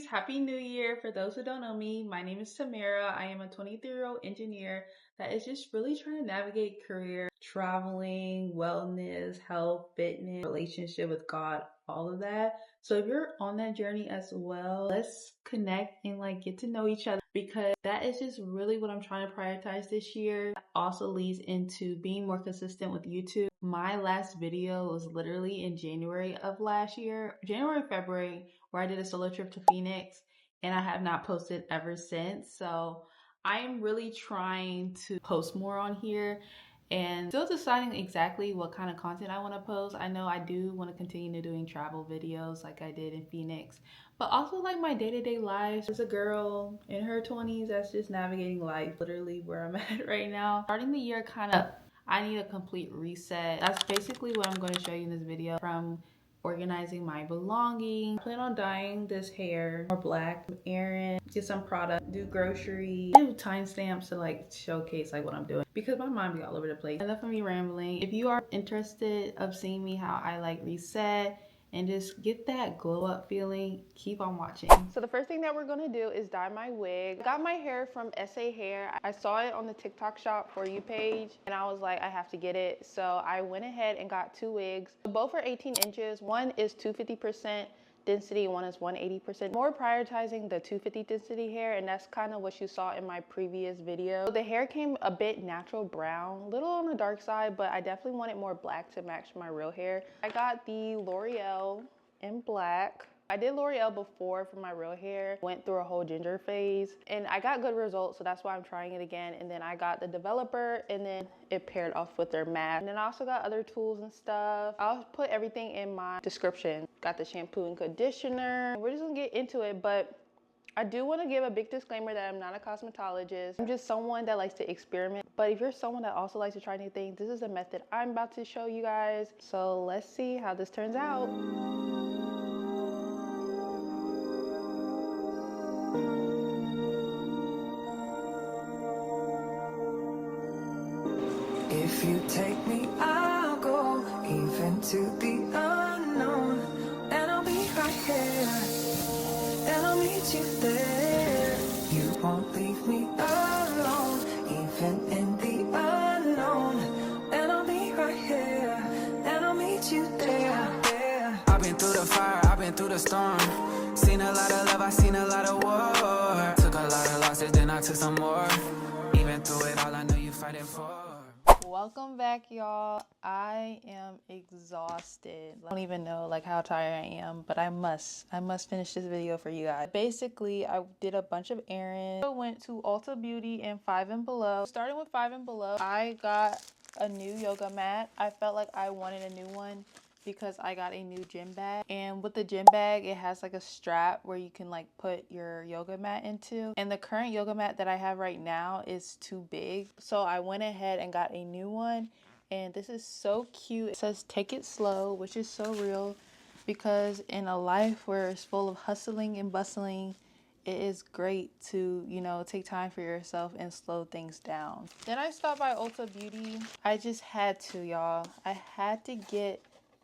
Happy New Year. For those who don't know me, my name is Tamara. I am a 23-year-old engineer that is just really trying to navigate career, traveling, wellness, health, fitness, relationship with God, all of that. So if you're on that journey as well, let's connect and get to know each other, because that is just really what I'm trying to prioritize this year. That also leads into being more consistent with YouTube. My last video was literally in January of last year, January, February, where I did a solo trip to Phoenix, and I have not posted ever since. So I am really trying to post more on here and still deciding exactly what kind of content I want to post. I know I do want to continue doing travel videos like I did in Phoenix, but also my day-to-day life as a girl in her 20s that's just navigating life, literally where I'm at right now. Starting the year I need a complete reset. That's basically what I'm going to show you in this video, from organizing my belongings. I plan on dyeing this hair more black, errands, get some product, do groceries, do timestamps to showcase what I'm doing, because my mind be all over the place. Enough of me rambling. If you are interested of seeing me how I reset and just get that glow up feeling, keep on watching. So the first thing that we're gonna do is dye my wig. I got my hair from SA Hair. I saw it on the TikTok shop For You page and I was like, I have to get it. So I went ahead and got 2 wigs. Both are 18 inches. One is 250% density, one is 180%. More prioritizing the 250 density hair, and that's kind of what you saw in my previous video. The hair came a bit natural brown, a little on the dark side, but I definitely wanted more black to match my real hair. I got the L'Oreal in black. I did L'Oreal before for my real hair, went through a whole ginger phase, and I got good results, so that's why I'm trying it again. And then I got the developer, and then it paired off with their matte. And then I also got other tools and stuff. I'll put everything in my description. Got the shampoo and conditioner. We're just gonna get into it, but I do want to give a big disclaimer that I'm not a cosmetologist. I'm just someone that likes to experiment. But if you're someone that also likes to try new things, this is a method I'm about to show you guys. So let's see how this turns out. If you take me, I'll go even to the unknown, and I'll be right here, and I'll meet you there. You won't leave me alone, even in the unknown, and I'll be right here, and I'll meet you there. I've been through the fire, I've been through the storm, seen a lot of love, I've seen a lot of war, took a lot of losses, then I took some more. Even through it all, I know you fighting for. Welcome back, y'all. I am exhausted. I don't even know how tired I am, but I must finish this video for you guys. Basically, I did a bunch of errands. I went to Ulta Beauty and 5 and Below. Starting with 5 and Below, I got a new yoga mat. I felt like I wanted a new one because I got a new gym bag, and with the gym bag it has a strap where you can put your yoga mat into, and the current yoga mat that I have right now is too big, so I went ahead and got a new one. And this is so cute. It says take it slow, which is so real, because in a life where it's full of hustling and bustling, it is great to, take time for yourself and slow things down. Then I stopped by Ulta Beauty. I just had to, y'all. I had to get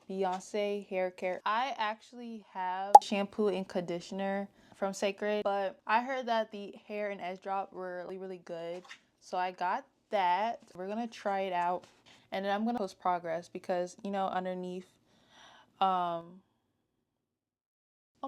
Beyonce hair care. I actually have shampoo and conditioner from Sacred, but I heard that the hair and edge drop were really good, so I got that. We're gonna try it out, and then I'm gonna post progress, because underneath oh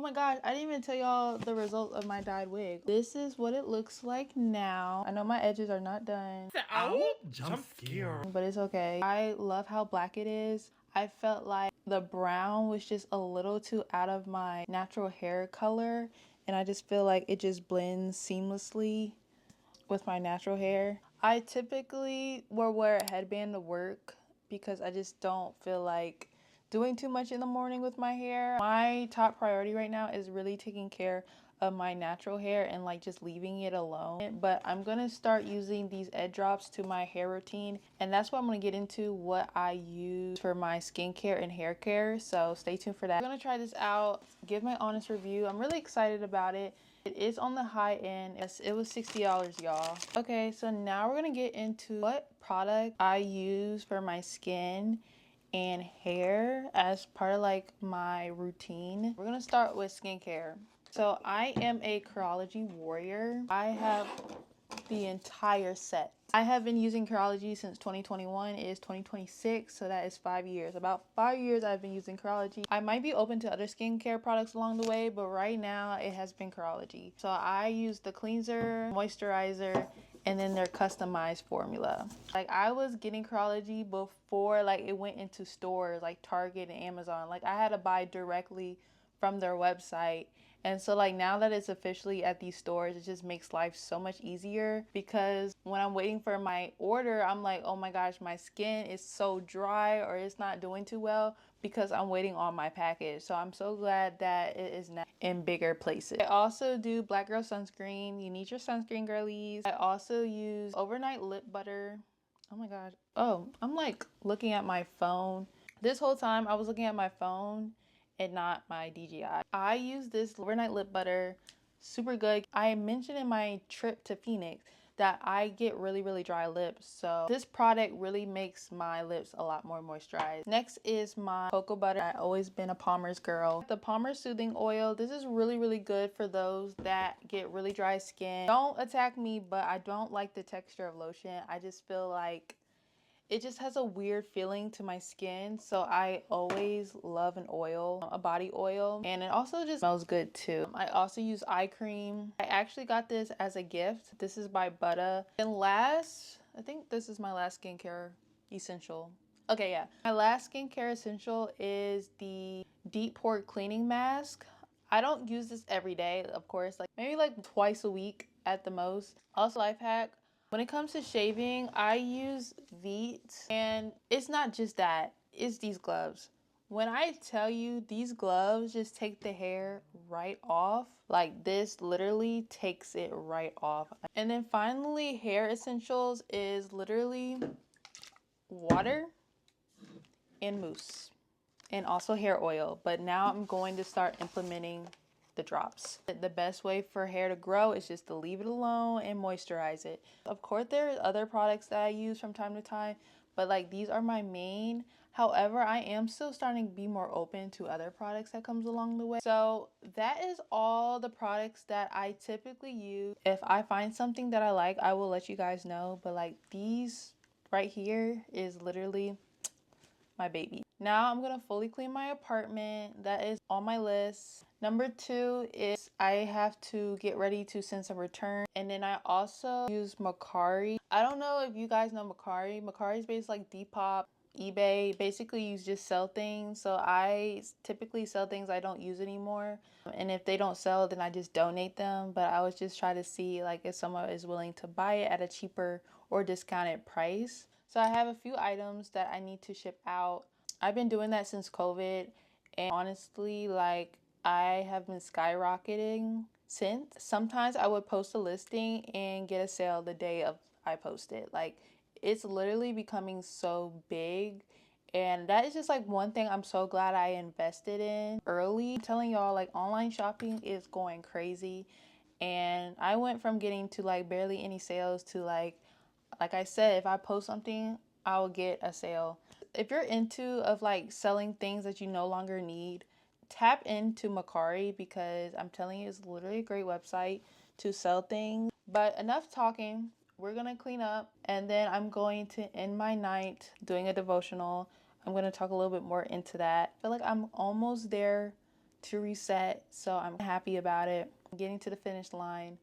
my gosh, I didn't even tell y'all the result of my dyed wig. This is what it looks like now. I know my edges are not done. Ow! Jump scare. But it's okay. I love how black it is. I felt like the brown was just a little too out of my natural hair color, and I just feel like it just blends seamlessly with my natural hair. I typically will wear a headband to work because I just don't feel like doing too much in the morning with my hair. My top priority right now is really taking care of my natural hair and just leaving it alone. But I'm gonna start using these edge drops to my hair routine, and that's what I'm gonna get into, what I use for my skincare and hair care. So stay tuned for that. I'm gonna try this out, give my honest review. I'm really excited about it. It is on the high end. Yes, it was $60, y'all. Okay, so now we're gonna get into what product I use for my skin and hair as part of my routine. We're gonna start with skincare. So I am a Curology warrior. I have the entire set. I have been using Curology since 2021. It is 2026, so that is 5 years. About 5 years I've been using Curology. I might be open to other skincare products along the way, but right now it has been Curology. So I use the cleanser, moisturizer, and then their customized formula. Like, I was getting Curology before like it went into stores like Target and Amazon. Like, I had to buy directly from their website. And so like now that it's officially at these stores, it just makes life so much easier, because when I'm waiting for my order, I'm like, oh my gosh, my skin is so dry or it's not doing too well, because I'm waiting on my package. So I'm so glad that it is now in bigger places. I also do Black Girl Sunscreen. You need your sunscreen, girlies. I also use overnight lip butter. Oh my gosh. Oh, I'm like looking at my phone. This whole time I was looking at my phone and not my DJI. I use this overnight lip butter, super good. I mentioned in my trip to Phoenix that I get really dry lips, so this product really makes my lips a lot more moisturized. Next is my cocoa butter. I've always been a Palmer's girl. The Palmer's Soothing Oil, this is really good for those that get really dry skin. Don't attack me, but I don't like the texture of lotion. I just feel like it just has a weird feeling to my skin, so I always love an oil, a body oil, and it also just smells good too. I also use eye cream. I actually got this as a gift. This is by Butter. And last, I think this is my last skincare essential. Okay, yeah. My last skincare essential is the Deep Pore Cleaning Mask. I don't use this every day, of course, like maybe like twice a week at the most. Also, life hack. When it comes to shaving, I use Veet, and it's not just that, it's these gloves. When I tell you, these gloves just take the hair right off. Like, this literally takes it right off. And then finally, hair essentials is literally water and mousse, and also hair oil. But now I'm going to start implementing the drops. The best way for hair to grow is just to leave it alone and moisturize it. Of course, there are other products that I use from time to time, but like these are my main. However, I am still starting to be more open to other products that comes along the way. So that is all the products that I typically use. If I find something that I like, I will let you guys know. But like these right here is literally my baby. Now I'm gonna fully clean my apartment. That is on my list. Number 2 is I have to get ready to send some return. And then I also use Mercari. I don't know if you guys know Mercari. Mercari is basically like Depop, eBay. Basically, you just sell things. So I typically sell things I don't use anymore. And if they don't sell, then I just donate them. But I was just trying to see like if someone is willing to buy it at a cheaper or discounted price. So I have a few items that I need to ship out. I've been doing that since COVID, and honestly, like, I have been skyrocketing since. Sometimes I would post a listing and get a sale the day of I post it. Like, it's literally becoming so big, and that is just like one thing I'm so glad I invested in early. I'm telling y'all, like, online shopping is going crazy, and I went from getting to like barely any sales to like I said, if I post something, I will get a sale. If you're into like selling things that you no longer need, tap into Mercari, because I'm telling you, it's literally a great website to sell things. But enough talking. We're gonna clean up, and then I'm going to end my night doing a devotional. I'm gonna talk a little bit more into that. I feel like I'm almost there to reset, so I'm happy about it. I'm getting to the finish line.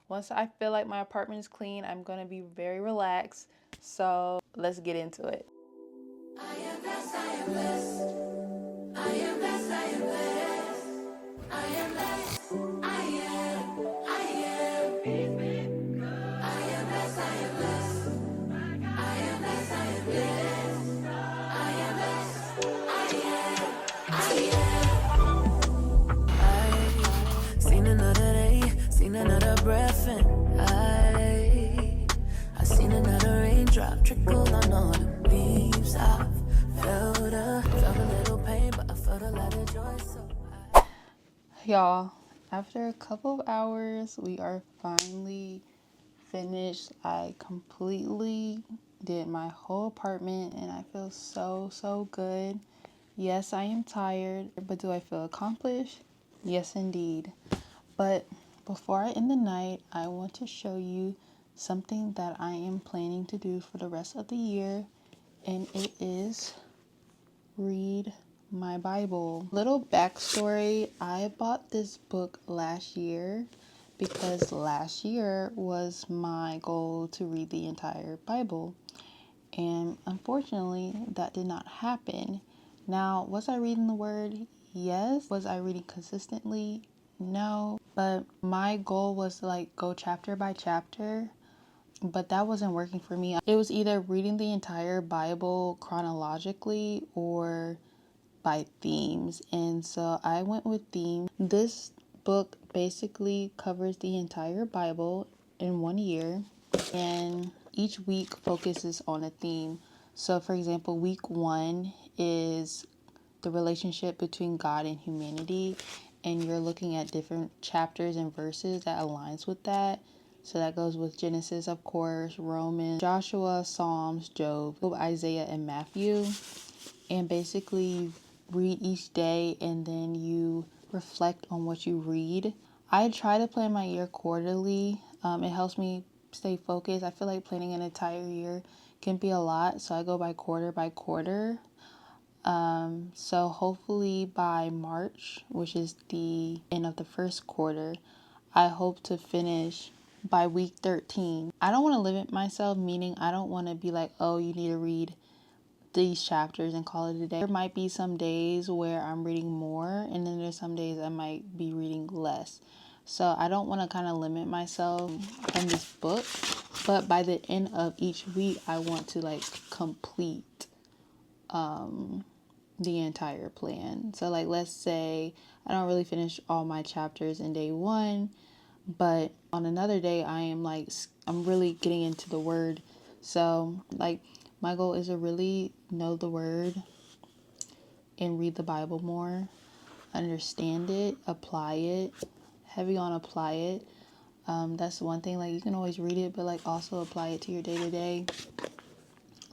Once I feel like my apartment is clean, I'm gonna be very relaxed. So let's get into it. I am blessed, I am blessed. I am blessed, I am blessed. I am blessed, I am, I am. I am blessed, I am blessed. I am blessed, I am blessed. I am blessed, I am, I am. Seen another day, seen another breath, and I seen another raindrop trickle on all the leaves. I felt a little pain, but I felt a lot of joy. So y'all, after a couple of hours, we are finally finished. I completely did my whole apartment, and I feel so good. Yes, I am tired, but do I feel accomplished? Yes, indeed. But before I end the night, I want to show you something that I am planning to do for the rest of the year, and it is read my Bible. Little backstory, I bought this book last year because last year was my goal to read the entire Bible. And unfortunately, that did not happen. Now, was I reading the word? Yes. Was I reading consistently? No. But my goal was to like go chapter by chapter, but that wasn't working for me. It was either reading the entire Bible chronologically or by themes. And so I went with theme. This book basically covers the entire Bible in 1 year, and each week focuses on a theme. So for example, week 1 is the relationship between God and humanity, and you're looking at different chapters and verses that aligns with that. So that goes with Genesis, of course, Romans, Joshua, Psalms, Job, Isaiah, and Matthew. And basically you read each day and then you reflect on what you read. I try to plan my year quarterly. It helps me stay focused. I feel like planning an entire year can be a lot, so I go by quarter. So hopefully by March, which is the end of the first quarter, I hope to finish by week 13. I don't want to limit myself, meaning I don't want to be like, oh, you need to read these chapters and call it a day. There might be some days where I'm reading more, and then there's some days I might be reading less. So I don't want to kind of limit myself in this book, but by the end of each week, I want to like complete the entire plan. So like, let's say I don't really finish all my chapters in day 1, but on another day I'm really getting into the word. So like my goal is to really know the word and read the Bible more, understand it, apply it, heavy on apply it. That's one thing, like you can always read it, but like also apply it to your day-to-day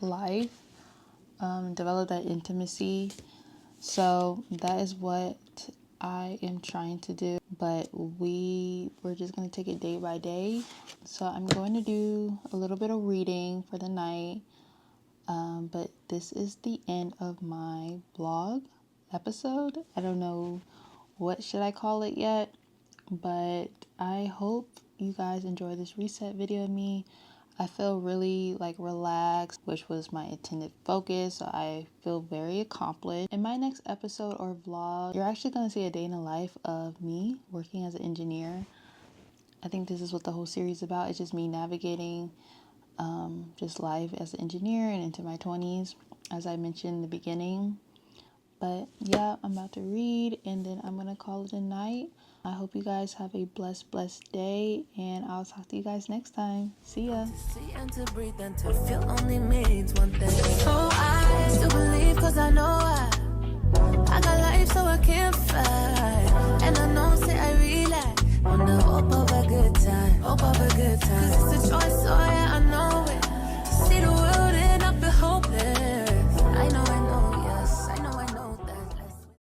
life. Develop that intimacy. So that is what I am trying to do, but we're just going to take it day by day. So I'm going to do a little bit of reading for the night. But this is the end of my vlog episode. I don't know what should I call it yet, but I hope you guys enjoy this reset video of me. I feel really like relaxed, which was my intended focus. So I feel very accomplished. In my next episode or vlog, you're actually going to see a day in the life of me working as an engineer. I think this is what the whole series is about. It's just me navigating just life as an engineer and into my 20s, as I mentioned in the beginning. But yeah, I'm about to read and then I'm gonna call it a night. I hope you guys have a blessed day, and I'll talk to you guys next time. See ya. To see and to breathe and to feel only means one thing. Oh, I still believe 'cause I know I got life, so I can't